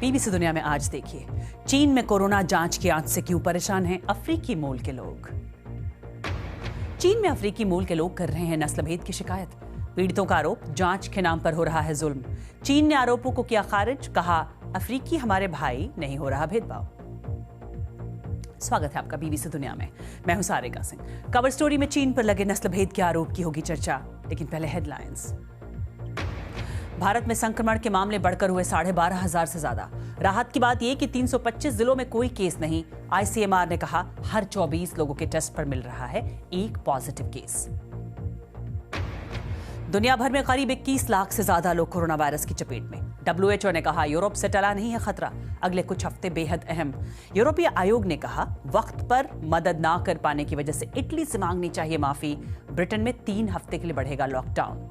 BBC दुनिया में आज देखिए, चीन में कोरोना जांच की आंच से क्यों परेशान हैं अफ्रीकी मूल के लोग। चीन में अफ्रीकी मूल के लोग कर रहे हैं नस्लभेद की शिकायत। पीड़ितों का आरोप, जांच के नाम पर हो रहा है जुल्म। चीन ने आरोपों को किया खारिज, कहा अफ्रीकी हमारे भाई, नहीं हो रहा भेदभाव। स्वागत है आपका बीबीसी दुनिया में। मैं हूं सारिका सिंह। कवर स्टोरी में चीन पर लगे नस्लभेद के आरोप की होगी चर्चा, लेकिन पहले हेडलाइंस। भारत में संक्रमण के मामले बढ़कर हुए 12,500 से ज्यादा। राहत की बात यह कि 325 जिलों में कोई केस नहीं। आईसीएमआर ने कहा हर 24 लोगों के टेस्ट पर मिल रहा है एक पॉजिटिव केस। दुनिया भर में करीब 21 लाख से ज्यादा लोग कोरोना वायरस की चपेट में। WHO ने कहा यूरोप से टला नहीं है खतरा, अगले कुछ हफ्ते बेहद अहम। यूरोपीय आयोग ने कहा वक्त पर मदद ना कर पाने की वजह से इटली से मांगनी चाहिए माफी। ब्रिटेन में 3 हफ्ते के लिए बढ़ेगा लॉकडाउन।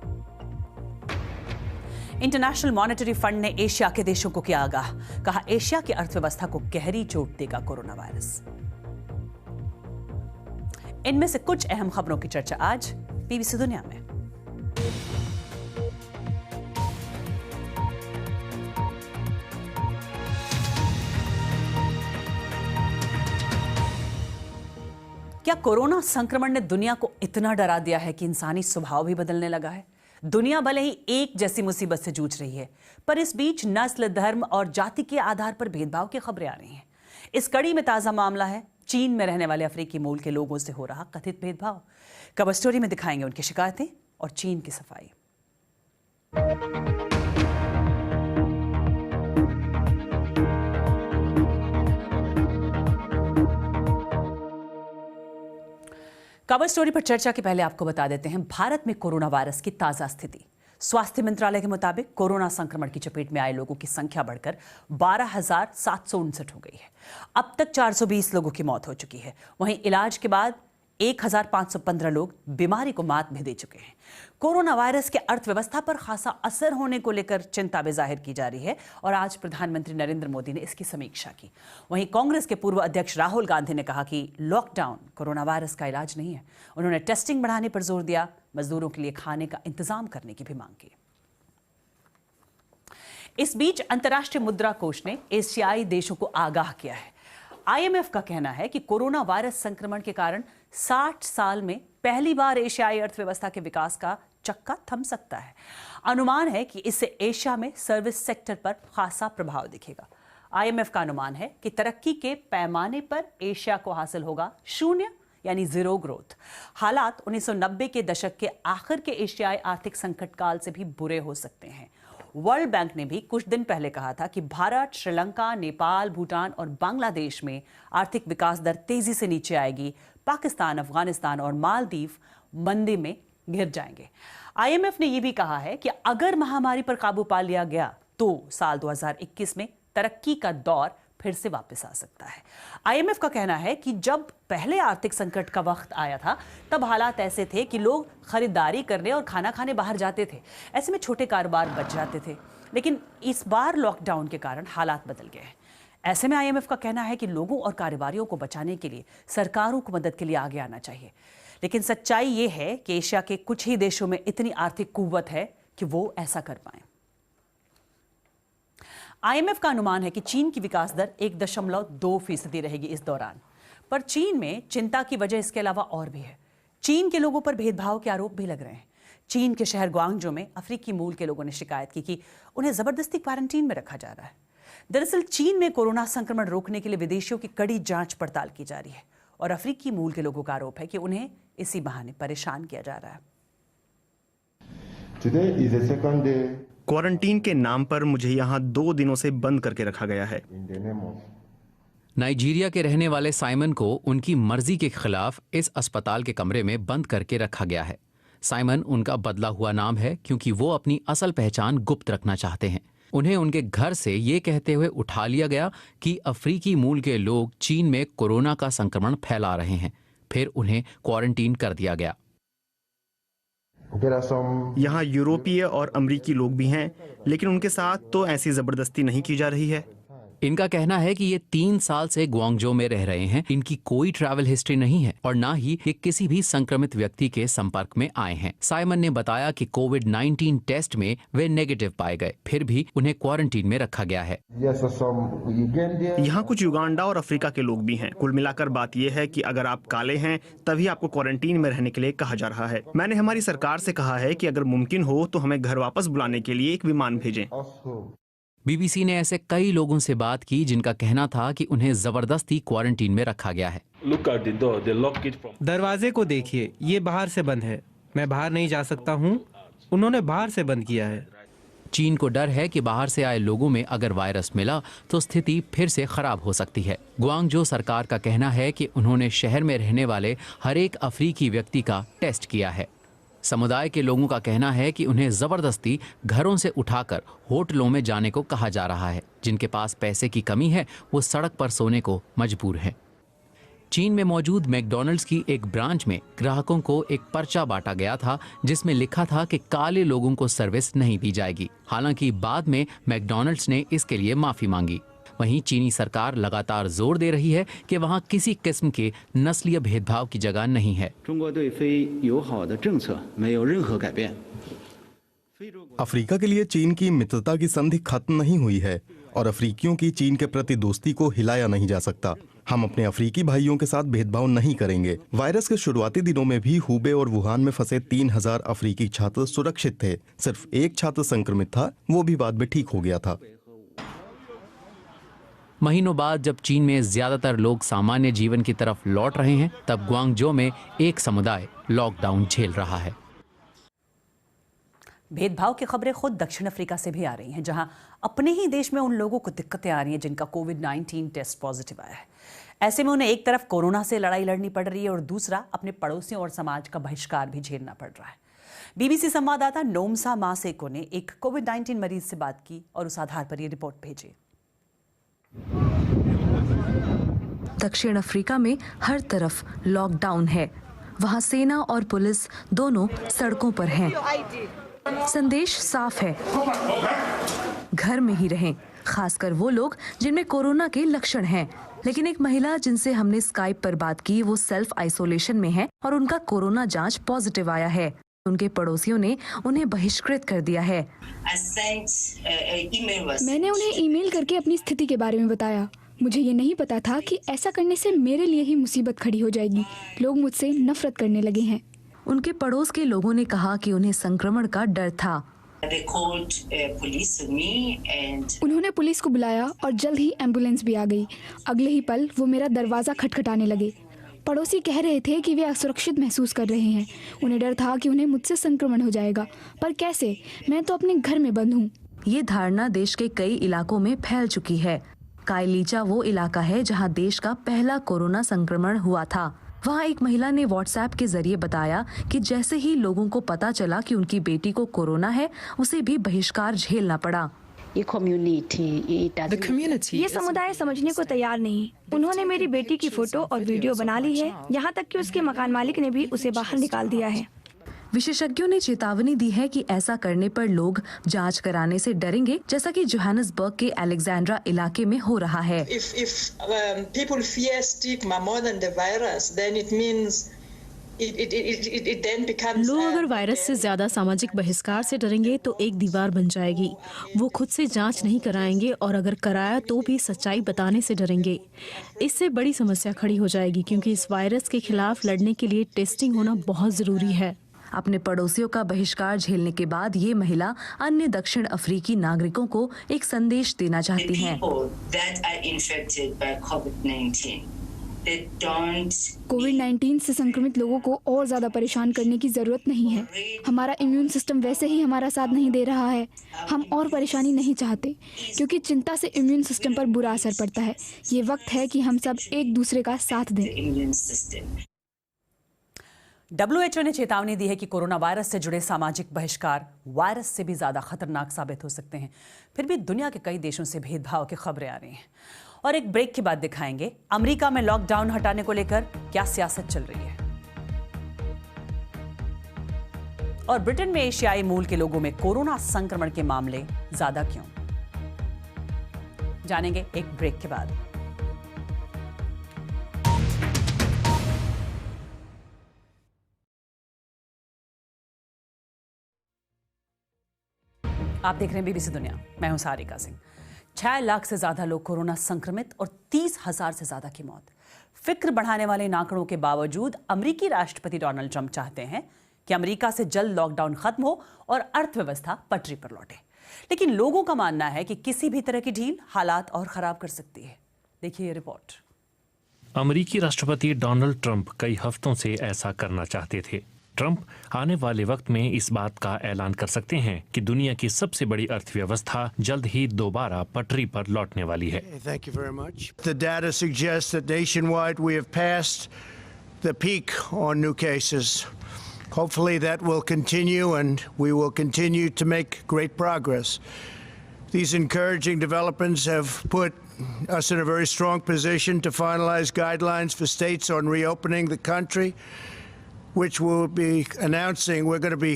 इंटरनेशनल मॉनेटरी फंड ने एशिया के देशों को किया आगाह, कहा एशिया की अर्थव्यवस्था को गहरी चोट देगा कोरोना वायरस। इनमें से कुछ अहम खबरों की चर्चा आज बीबीसी दुनिया में। क्या कोरोना संक्रमण ने दुनिया को इतना डरा दिया है कि इंसानी स्वभाव भी बदलने लगा है? दुनिया भले ही एक जैसी मुसीबत से जूझ रही है, पर इस बीच नस्ल, धर्म और जाति के आधार पर भेदभाव की खबरें आ रही हैं। इस कड़ी में ताजा मामला है चीन में रहने वाले अफ्रीकी मूल के लोगों से हो रहा कथित भेदभाव। कवर स्टोरी में दिखाएंगे उनकी शिकायतें और चीन की सफाई। कवर स्टोरी पर चर्चा के पहले आपको बता देते हैं भारत में कोरोना वायरस की ताजा स्थिति। स्वास्थ्य मंत्रालय के मुताबिक कोरोना संक्रमण की चपेट में आए लोगों की संख्या बढ़कर 12,759 हो गई है। अब तक 420 लोगों की मौत हो चुकी है। वहीं इलाज के बाद 1,515 लोग बीमारी को मात भी दे चुके हैं। कोरोना वायरस के अर्थव्यवस्था पर खासा असर होने को लेकर चिंता भी जाहिर की जा रही है और आज प्रधानमंत्री नरेंद्र मोदी ने इसकी समीक्षा की। वहीं कांग्रेस के पूर्व अध्यक्ष राहुल गांधी ने कहा कि लॉकडाउन कोरोना वायरस का इलाज नहीं है। उन्होंने टेस्टिंग बढ़ाने पर जोर दिया, मजदूरों के लिए खाने का इंतजाम करने की भी मांग की। इस बीच अंतर्राष्ट्रीय मुद्रा कोष ने एशियाई देशों को आगाह किया है। IMF का कहना है कि कोरोना वायरस संक्रमण के कारण 60 साल में पहली बार एशियाई अर्थव्यवस्था के विकास का चक्का थम सकता है। अनुमान है कि इससे एशिया में सर्विस सेक्टर पर खासा प्रभाव दिखेगा। IMF का अनुमान है कि तरक्की के पैमाने पर एशिया को हासिल होगा 0 यानी 0 ग्रोथ। हालात 1990 के दशक के आखिर के एशियाई आर्थिक संकट काल से भी बुरे हो सकते हैं। वर्ल्ड बैंक ने भी कुछ दिन पहले कहा था कि भारत, श्रीलंका, नेपाल, भूटान और बांग्लादेश में आर्थिक विकास दर तेजी से नीचे आएगी। पाकिस्तान, अफगानिस्तान और मालदीव मंदी में घिर जाएंगे। IMF ने यह भी कहा है कि अगर महामारी पर काबू पा लिया गया तो साल 2021 में तरक्की का दौर फिर से वापस आ सकता है। IMF का कहना है कि जब पहले आर्थिक संकट का वक्त आया था तब हालात ऐसे थे कि लोग खरीदारी करने और खाना खाने बाहर जाते थे। ऐसे में छोटे कारोबार बच जाते थे, लेकिन इस बार लॉकडाउन के कारण हालात बदल गए हैं। ऐसे में IMF का कहना है कि लोगों और कारोबारियों को बचाने के लिए सरकारों को मदद के लिए आगे आना चाहिए। लेकिन सच्चाई ये है कि एशिया के कुछ ही देशों में इतनी आर्थिक कुव्वत है कि वो ऐसा कर पाए। IMF का अनुमान है कि चीन की विकास दर 1.2% रहेगी इस दौरान। पर चीन में चिंता की वजह इसके अलावा और भी है। चीन के लोगों पर भेदभाव के आरोप भी लग रहे हैं। चीन के शहर ग्वांगझो में अफ्रीकी मूल के लोगों ने शिकायत की कि उन्हें जबरदस्ती क्वारंटीन में रखा जा रहा है। दरअसल चीन में कोरोना संक्रमण रोकने के लिए विदेशियों की कड़ी जांच पड़ताल की जा रही है और अफ्रीकी मूल के लोगों का आरोप है कि उन्हें इसी बहाने परेशान किया जा रहा है। क्वारंटीन के नाम पर मुझे यहाँ 2 दिनों से बंद करके रखा गया है। नाइजीरिया के रहने वाले साइमन को उनकी मर्जी के खिलाफ इस अस्पताल के कमरे में बंद करके रखा गया है। साइमन उनका बदला हुआ नाम है क्योंकि वो अपनी असल पहचान गुप्त रखना चाहते हैं। उन्हें उनके घर से ये कहते हुए उठा लिया गया कि अफ्रीकी मूल के लोग चीन में कोरोना का संक्रमण फैला रहे हैं। फिर उन्हें क्वारंटीन कर दिया गया। यहाँ यूरोपीय और अमेरिकी लोग भी हैं, लेकिन उनके साथ तो ऐसी जबरदस्ती नहीं की जा रही है। इनका कहना है कि ये 3 साल से ग्वांगझो में रह रहे हैं, इनकी कोई ट्रैवल हिस्ट्री नहीं है और ना ही ये किसी भी संक्रमित व्यक्ति के संपर्क में आए हैं। साइमन ने बताया कि कोविड-19 टेस्ट में वे नेगेटिव पाए गए, फिर भी उन्हें क्वारंटीन में रखा गया है। यहाँ कुछ युगांडा और अफ्रीका के लोग भी हैं। कुल मिलाकर बात यह है कि अगर आप काले हैं तभी आपको क्वारंटीन में रहने के लिए कहा जा रहा है। मैंने हमारी सरकार से कहा है कि अगर मुमकिन हो तो हमें घर वापस बुलाने के लिए एक विमान भेजें। बीबीसी ने ऐसे कई लोगों से बात की जिनका कहना था कि उन्हें जबरदस्ती क्वारंटीन में रखा गया है। दरवाजे को देखिए, ये बाहर से बंद है। मैं बाहर नहीं जा सकता हूँ। उन्होंने बाहर से बंद किया है। चीन को डर है कि बाहर से आए लोगों में अगर वायरस मिला तो स्थिति फिर से खराब हो सकती है। ग्वांगझो सरकार का कहना है कि उन्होंने शहर में रहने वाले हर एक अफ्रीकी व्यक्ति का टेस्ट किया है। समुदाय के लोगों का कहना है कि उन्हें जबरदस्ती घरों से उठाकर होटलों में जाने को कहा जा रहा है। जिनके पास पैसे की कमी है वो सड़क पर सोने को मजबूर हैं। चीन में मौजूद मैकडॉनल्ड्स की एक ब्रांच में ग्राहकों को एक पर्चा बांटा गया था जिसमें लिखा था कि काले लोगों को सर्विस नहीं दी जाएगी। हालांकि बाद में मैकडॉनल्ड्स ने इसके लिए माफी मांगी। वहीं चीनी सरकार लगातार जोर दे रही है कि वहां किसी किस्म के नस्लीय भेदभाव की जगह नहीं है। अफ्रीका के लिए चीन की मित्रता की संधि खत्म नहीं हुई है और अफ्रीकियों की चीन के प्रति दोस्ती को हिलाया नहीं जा सकता। हम अपने अफ्रीकी भाइयों के साथ भेदभाव नहीं करेंगे। वायरस के शुरुआती दिनों में भी हुबे और वुहान में फंसे 3000 अफ्रीकी छात्र सुरक्षित थे। सिर्फ एक छात्र संक्रमित था, वो भी बाद में ठीक हो गया था। महीनों बाद जब चीन में ज्यादातर लोग सामान्य जीवन की तरफ लौट रहे हैं, तब ग्वांगझो में एक समुदाय लॉकडाउन झेल रहा है। भेदभाव की खबरें खुद दक्षिण अफ्रीका से भी आ रही हैं, जहां अपने ही देश में उन लोगों को दिक्कतें आ रही हैं जिनका कोविड-19 टेस्ट पॉजिटिव आया है। ऐसे में उन्हें एक तरफ कोरोना से लड़ाई लड़नी पड़ रही है और दूसरा अपने पड़ोसियों और समाज का बहिष्कार भी झेलना पड़ रहा है। बीबीसी संवाददाता नोमसा मासेको ने एक कोविड-19 मरीज से बात की और उस आधार पर ये रिपोर्ट भेजी। दक्षिण अफ्रीका में हर तरफ लॉकडाउन है। वहां सेना और पुलिस दोनों सड़कों पर हैं। संदेश साफ है, घर में ही रहें, खासकर वो लोग जिनमें कोरोना के लक्षण हैं। लेकिन एक महिला जिनसे हमने स्काइप पर बात की, वो सेल्फ आइसोलेशन में है और उनका कोरोना जांच पॉजिटिव आया है। उनके पड़ोसियों ने उन्हें बहिष्कृत कर दिया है। मैंने उन्हें ईमेल करके अपनी स्थिति के बारे में बताया। मुझे ये नहीं पता था कि ऐसा करने से मेरे लिए ही मुसीबत खड़ी हो जाएगी। लोग मुझसे नफरत करने लगे हैं। उनके पड़ोस के लोगों ने कहा कि उन्हें संक्रमण का डर था। उन्होंने पुलिस को बुलाया और जल्द ही एम्बुलेंस भी आ गई। अगले ही पल वो मेरा दरवाजा खटखटाने लगे। पड़ोसी कह रहे थे कि वे असुरक्षित महसूस कर रहे हैं। उन्हें डर था कि उन्हें मुझसे संक्रमण हो जाएगा, पर कैसे? मैं तो अपने घर में बंद हूँ। ये धारणा देश के कई इलाकों में फैल चुकी है। कायलीचा वो इलाका है जहां देश का पहला कोरोना संक्रमण हुआ था। वहां एक महिला ने व्हाट्सएप के जरिए बताया कि जैसे ही लोगों को पता चला कि उनकी बेटी को कोरोना है, उसे भी बहिष्कार झेलना पड़ा। ये समुदाय समझने को तैयार नहीं। उन्होंने मेरी बेटी की फोटो और वीडियो बना ली है, यहाँ तक कि उसके मकान मालिक ने भी उसे बाहर निकाल दिया है। विशेषज्ञों ने चेतावनी दी है कि ऐसा करने पर लोग जांच कराने से डरेंगे, जैसा कि जोहानिसबर्ग के अलेक्जेंड्रा इलाके में हो रहा है। लोग अगर वायरस से ज्यादा सामाजिक बहिष्कार से डरेंगे तो एक दीवार बन जाएगी। वो खुद से जांच नहीं कराएंगे और अगर कराया तो भी सच्चाई बताने से डरेंगे। इससे बड़ी समस्या खड़ी हो जाएगी, क्योंकि इस वायरस के खिलाफ लड़ने के लिए टेस्टिंग होना बहुत जरूरी है। अपने पड़ोसियों का बहिष्कार झेलने के बाद ये महिला अन्य दक्षिण अफ्रीकी नागरिकों को एक संदेश देना चाहती हैं। कोविड-19 से संक्रमित लोगों को और ज्यादा परेशान करने की जरूरत नहीं है। हमारा इम्यून सिस्टम वैसे ही हमारा साथ नहीं दे रहा है। हम और परेशानी नहीं चाहते, क्योंकि चिंता से इम्यून सिस्टम पर बुरा असर पड़ता है। ये वक्त है कि हम सब एक दूसरे का साथ दें। WHO ने चेतावनी दी है कि कोरोना वायरस से जुड़े सामाजिक बहिष्कार वायरस से भी ज्यादा खतरनाक साबित हो सकते हैं। फिर भी दुनिया के कई देशों से भेदभाव की खबरें आ रही हैं। और एक ब्रेक के बाद दिखाएंगे अमेरिका में लॉकडाउन हटाने को लेकर क्या सियासत चल रही है, और ब्रिटेन में एशियाई मूल के लोगों में कोरोना संक्रमण के मामले ज्यादा क्यों। जानेंगे एक ब्रेक के बाद। आप देख रहे हैं बीबीसी दुनिया, मैं हूं सारिका सिंह। 6 लाख से ज्यादा लोग कोरोना संक्रमित और 30,000 से ज्यादा की मौत। फिक्र बढ़ाने वाले इन आंकड़ों के बावजूद अमेरिकी राष्ट्रपति डोनाल्ड ट्रंप चाहते हैं कि अमेरिका से जल्द लॉकडाउन खत्म हो और अर्थव्यवस्था पटरी पर लौटे। लेकिन लोगों का मानना है कि किसी भी तरह की ढील हालात और खराब कर सकती है। देखिए ये रिपोर्ट। अमेरिकी राष्ट्रपति डोनाल्ड ट्रंप कई हफ्तों से ऐसा करना चाहते थे। ट्रंप आने वाले वक्त में इस बात का ऐलान कर सकते हैं कि दुनिया की सबसे बड़ी अर्थव्यवस्था जल्द ही दोबारा पटरी पर लौटने वाली है। Thank you very much. The data suggests that nationwide we have passed the peak on new cases. Hopefully that will continue and we will continue to make great progress. These encouraging developments have put us in a very strong position to finalize guidelines for states on reopening the country, which we'll be announcing. We're going to be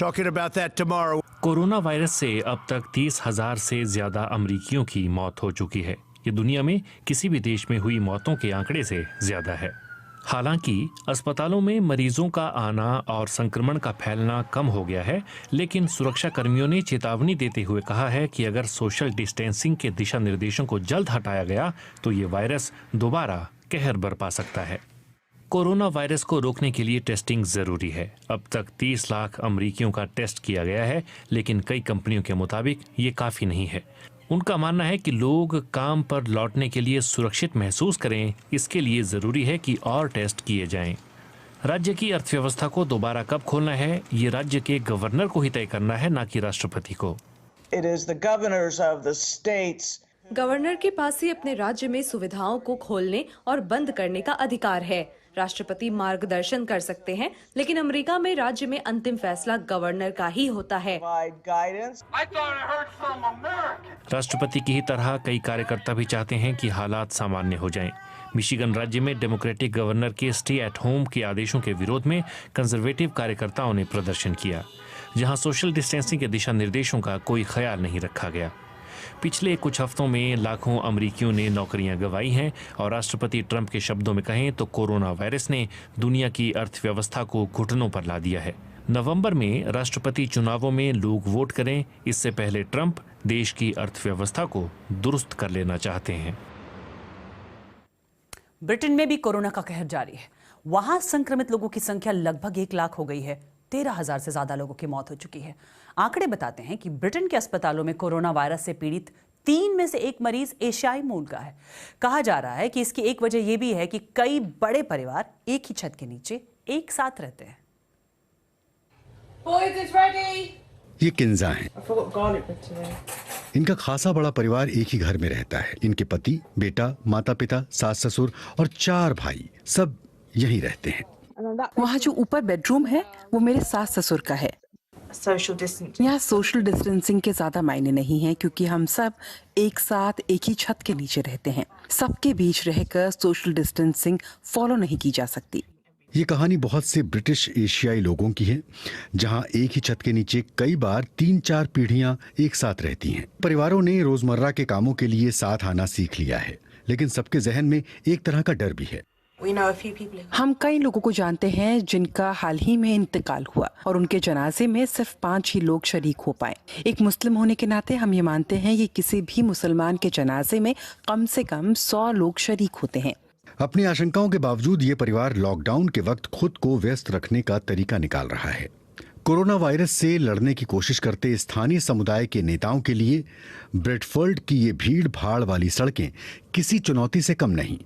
talking about that tomorrow. Corona virus से अब तक 30,000 से ज्यादा अमेरिकियों की मौत हो चुकी है। ये दुनिया में किसी भी देश में हुई मौतों के आंकड़े से ज्यादा है। हालांकि अस्पतालों में मरीजों का आना और संक्रमण का फैलना कम हो गया है, लेकिन सुरक्षा कर्मियों ने चेतावनी देते हुए कहा है कि अगर सोशल डिस्टेंसिंग के दिशा निर्देशों को जल्द हटाया गया तो ये वायरस दोबारा कहर बरपा सकता है। कोरोना वायरस को रोकने के लिए टेस्टिंग जरूरी है। अब तक 30 लाख अमेरिकियों का टेस्ट किया गया है, लेकिन कई कंपनियों के मुताबिक ये काफी नहीं है। उनका मानना है कि लोग काम पर लौटने के लिए सुरक्षित महसूस करें, इसके लिए जरूरी है कि और टेस्ट किए जाएं। राज्य की अर्थव्यवस्था को दोबारा कब खोलना है, ये राज्य के गवर्नर को ही तय करना है, ना कि राष्ट्रपति को। गवर्नर के पास ही अपने राज्य में सुविधाओं को खोलने और बंद करने का अधिकार है। राष्ट्रपति मार्गदर्शन कर सकते हैं, लेकिन अमेरिका में राज्य में अंतिम फैसला गवर्नर का ही होता है। राष्ट्रपति की ही तरह कई कार्यकर्ता भी चाहते हैं कि हालात सामान्य हो जाएं। मिशिगन राज्य में डेमोक्रेटिक गवर्नर के स्टे एट होम के आदेशों के विरोध में कंजर्वेटिव कार्यकर्ताओं ने प्रदर्शन किया, जहां सोशल डिस्टेंसिंग के दिशा निर्देशों का कोई ख्याल नहीं रखा गया। पिछले कुछ हफ्तों में लाखों अमेरिकियों ने नौकरियां गंवाई हैं और राष्ट्रपति ट्रंप के शब्दों में कहें तो कोरोना वायरस ने दुनिया की अर्थव्यवस्था को घुटनों पर ला दिया है। नवंबर में राष्ट्रपति चुनावों में लोग वोट करें, इससे पहले ट्रंप देश की अर्थव्यवस्था को दुरुस्त कर लेना चाहते हैं। ब्रिटेन में भी कोरोना का कहर जारी है। वहां संक्रमित लोगों की संख्या लगभग 1 लाख हो गई है। 13,000 से ज्यादा लोगों की मौत हो चुकी है। आंकड़े बताते हैं कि ब्रिटेन के अस्पतालों में कोरोना वायरस से पीड़ित 3 में से 1 मरीज एशियाई मूल का है। कहा जा रहा है कि इसकी एक वजह यह भी है कि कई बड़े परिवार एक ही छत के नीचे एक साथ रहते हैं। ये किन्जा हैं। इनका खासा बड़ा परिवार एक ही घर में रहता है। इनके पति, बेटा, माता पिता, सास ससुर और 4 भाई सब यहीं रहते हैं। वहाँ जो ऊपर बेडरूम है वो मेरे सास ससुर का है। यहाँ सोशल डिस्टेंसिंग के ज्यादा मायने नहीं है, क्योंकि हम सब एक साथ एक ही छत के नीचे रहते हैं। सबके बीच रहकर सोशल डिस्टेंसिंग फॉलो नहीं की जा सकती। ये कहानी बहुत से ब्रिटिश एशियाई लोगों की है, जहाँ एक ही छत के नीचे कई बार 3-4 पीढ़ियां एक साथ रहती हैं। परिवारों ने रोजमर्रा के कामों के लिए साथ आना सीख लिया है, लेकिन सबके जहन में एक तरह का डर भी है। हम कई लोगों को जानते हैं जिनका हाल ही में इंतकाल हुआ और उनके जनाजे में सिर्फ 5 ही लोग शरीक हो पाए। एक मुस्लिम होने के नाते हम ये मानते हैं कि किसी भी मुसलमान के जनाजे में कम से कम 100 लोग शरीक होते हैं। अपनी आशंकाओं के बावजूद ये परिवार लॉकडाउन के वक्त खुद को व्यस्त रखने का तरीका निकाल रहा है। कोरोना वायरस से लड़ने की कोशिश करते स्थानीय समुदाय के नेताओं के लिए ब्रेडफोर्ड की ये भीड़ भाड़ वाली सड़कें किसी चुनौती से कम नहीं।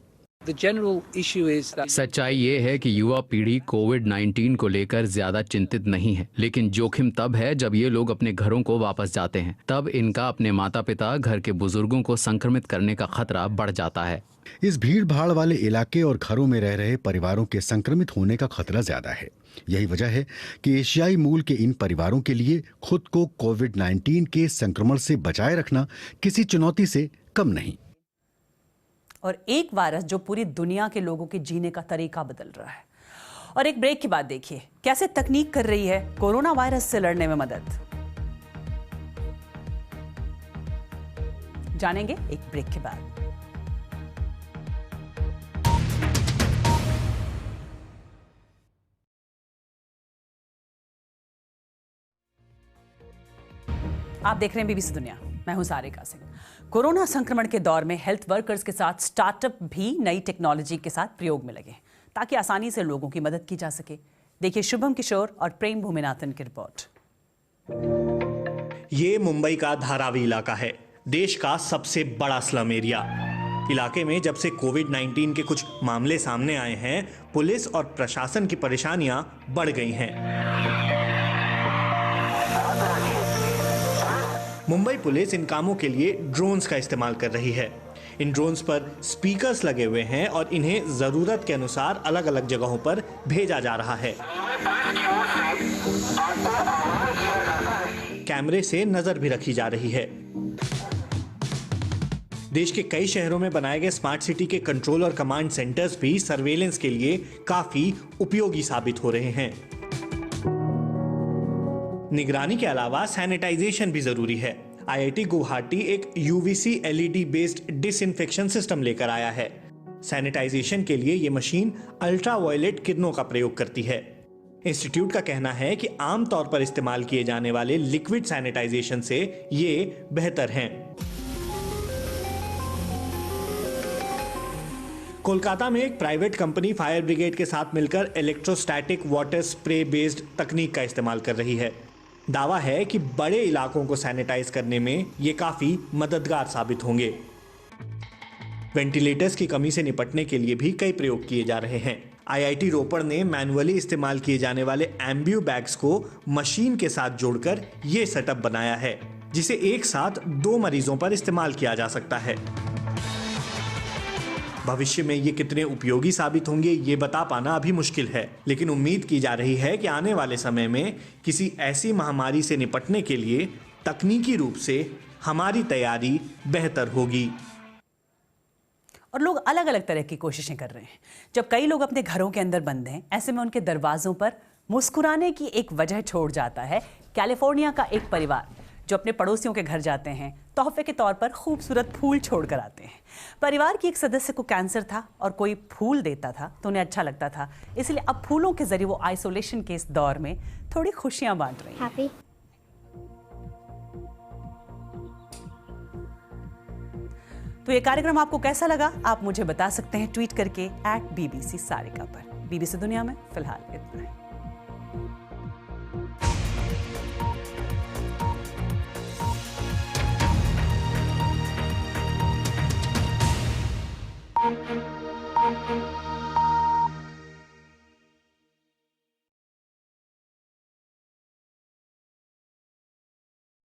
सच्चाई ये है कि युवा पीढ़ी कोविड-19 को लेकर ज्यादा चिंतित नहीं है, लेकिन जोखिम तब है जब ये लोग अपने घरों को वापस जाते हैं। तब इनका अपने माता पिता, घर के बुजुर्गों को संक्रमित करने का खतरा बढ़ जाता है। इस भीड़ भाड़ वाले इलाके और घरों में रह रहे परिवारों के संक्रमित होने का खतरा ज्यादा है। यही वजह है कि एशियाई मूल के इन परिवारों के लिए खुद को कोविड-19 के संक्रमण से बचाए रखना किसी चुनौती से कम नहीं। और एक वायरस जो पूरी दुनिया के लोगों के जीने का तरीका बदल रहा है। और एक ब्रेक के बाद देखिए कैसे तकनीक कर रही है कोरोना वायरस से लड़ने में मदद। जानेंगे एक ब्रेक के बाद। आप देख रहे हैं बीबीसी दुनिया, मैं हूं सारिका सिंह। कोरोना संक्रमण के दौर में हेल्थ वर्कर्स के साथ स्टार्टअप भी नई टेक्नोलॉजी के साथ प्रयोग में लगे ताकि आसानी से लोगों की मदद की जा सके। देखिए शुभम किशोर और प्रेम भूमिनाथन की रिपोर्ट। ये मुंबई का धारावी इलाका है, देश का सबसे बड़ा स्लम एरिया। इलाके में जब से कोविड-19 के कुछ मामले सामने आए हैं, पुलिस और प्रशासन की परेशानियां बढ़ गई हैं। मुंबई पुलिस इन कामों के लिए ड्रोन्स का इस्तेमाल कर रही है। इन ड्रोन्स पर स्पीकर्स लगे हुए हैं और इन्हें जरूरत के अनुसार अलग अलग जगहों पर भेजा जा रहा है। कैमरे से नजर भी रखी जा रही है। देश के कई शहरों में बनाए गए स्मार्ट सिटी के कंट्रोल और कमांड सेंटर्स भी सर्वेलेंस के लिए काफी उपयोगी साबित हो रहे हैं। निगरानी के अलावा सैनिटाइजेशन भी जरूरी है। आईआईटी गुवाहाटी एक UVC LED based disinfection system लेकर आया है। सैनिटाइजेशन के लिए ये मशीन अल्ट्रावायलेट किरणों का प्रयोग करती है। इंस्टीट्यूट का कहना है कि आमतौर पर इस्तेमाल किए जाने वाले लिक्विड सैनिटाइजेशन से ये बेहतर हैं। कोलकाता में एक प्राइवेट कंपनी फायर ब्रिगेड के साथ मिलकर इलेक्ट्रोस्टैटिक वाटर स्प्रे बेस्ड तकनीक का इस्तेमाल कर रही है। दावा है कि बड़े इलाकों को सैनिटाइज करने में ये काफी मददगार साबित होंगे। वेंटिलेटर्स की कमी से निपटने के लिए भी कई प्रयोग किए जा रहे हैं। आईआईटी रोपड़ ने मैनुअली इस्तेमाल किए जाने वाले एम्ब्यू बैग्स को मशीन के साथ जोड़कर ये सेटअप बनाया है, जिसे एक साथ 2 मरीजों पर इस्तेमाल किया जा सकता है। भविष्य में ये कितने उपयोगी साबित होंगे ये बता पाना अभी मुश्किल है, लेकिन उम्मीद की जा रही है कि आने वाले समय में किसी ऐसी महामारी से निपटने के लिए तकनीकी रूप से हमारी तैयारी बेहतर होगी। और लोग अलग अलग तरह की कोशिशें कर रहे हैं। जब कई लोग अपने घरों के अंदर बंद हैं, ऐसे में उनके दरवाजों पर मुस्कुराने की एक वजह छोड़ जाता है कैलिफोर्निया का एक परिवार, जो अपने पड़ोसियों के घर जाते हैं, तोहफे के तौर पर खूबसूरत फूल छोड़कर आते हैं। परिवार की एक सदस्य को कैंसर था और कोई फूल देता था तो उन्हें अच्छा लगता था, इसलिए अब फूलों के जरिए वो आइसोलेशन के इस दौर में थोड़ी खुशियां बांट रही हैं। तो ये कार्यक्रम आपको कैसा लगा, आप मुझे बता सकते हैं ट्वीट करके @BBC सारिका पर। बीबीसी दुनिया में फिलहाल इतना है।